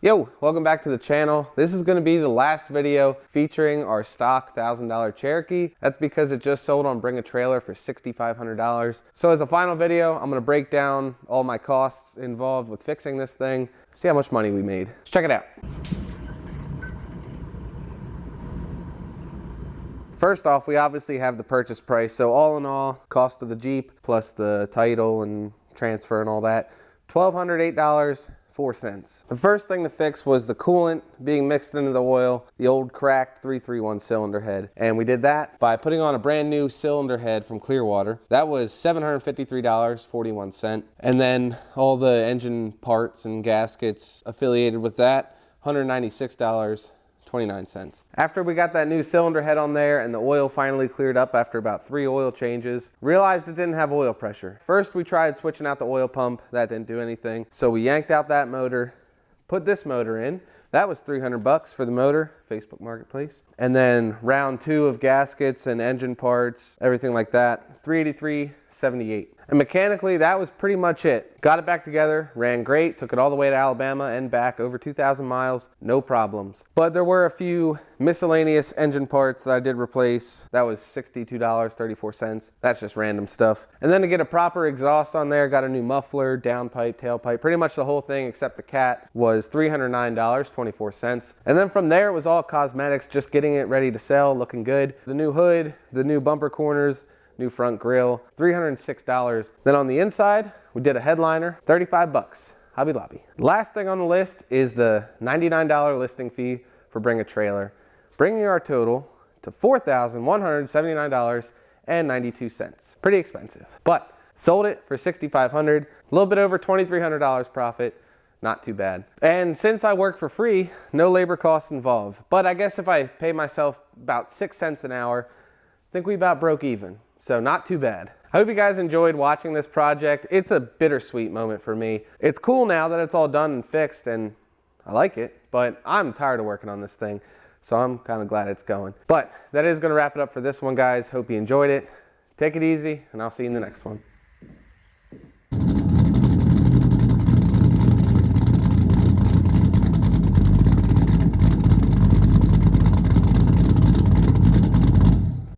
Yo, welcome back to the channel. This is going to be the last video featuring our stock $1,000 Cherokee. That's because it just sold on Bring a Trailer for $6,500. So as a final video, I'm going to break down all my costs involved with fixing this thing, see how much money we made. Let's check it out. First off, we obviously have the purchase price. So all in all, cost of the Jeep plus the title and transfer and all that, $1,208.04. The first thing to fix was the coolant being mixed into the oil, the old cracked 331 cylinder head. And we did that by putting on a brand new cylinder head from Clearwater. That was $753.41. And then all the engine parts and gaskets affiliated with that, $196.29. After we got that new cylinder head on there and the oil finally cleared up after about 3 oil changes, realized it didn't have oil pressure. First we tried switching out the oil pump, that didn't do anything. So we yanked out that motor, put this motor in. That was $300 for the motor, Facebook Marketplace. And then round 2 of gaskets and engine parts, everything like that, $383.78. And mechanically, that was pretty much it. Got it back together, ran great, took it all the way to Alabama and back, over 2,000 miles, no problems. But there were a few miscellaneous engine parts that I did replace. That was $62.34. That's just random stuff. And then to get a proper exhaust on there, got a new muffler, downpipe, tailpipe, pretty much the whole thing except the cat was $309.24. And then from there, it was all cosmetics, just getting it ready to sell, looking good. The new hood, the new bumper corners, new front grille, $306. Then on the inside, we did a headliner, $35, Hobby Lobby. Last thing on the list is the $99 listing fee for Bring a Trailer, bringing our total to $4,179.92. Pretty expensive, but sold it for $6,500, a little bit over $2,300 profit. Not too bad. And since I work for free, no labor costs involved. But I guess if I pay myself about 6 cents an hour, I think we about broke even. So not too bad. I hope you guys enjoyed watching this project. It's a bittersweet moment for me. It's cool now that it's all done and fixed and I like it, but I'm tired of working on this thing. So I'm kind of glad it's going. But that is going to wrap it up for this one, guys. Hope you enjoyed it. Take it easy and I'll see you in the next one.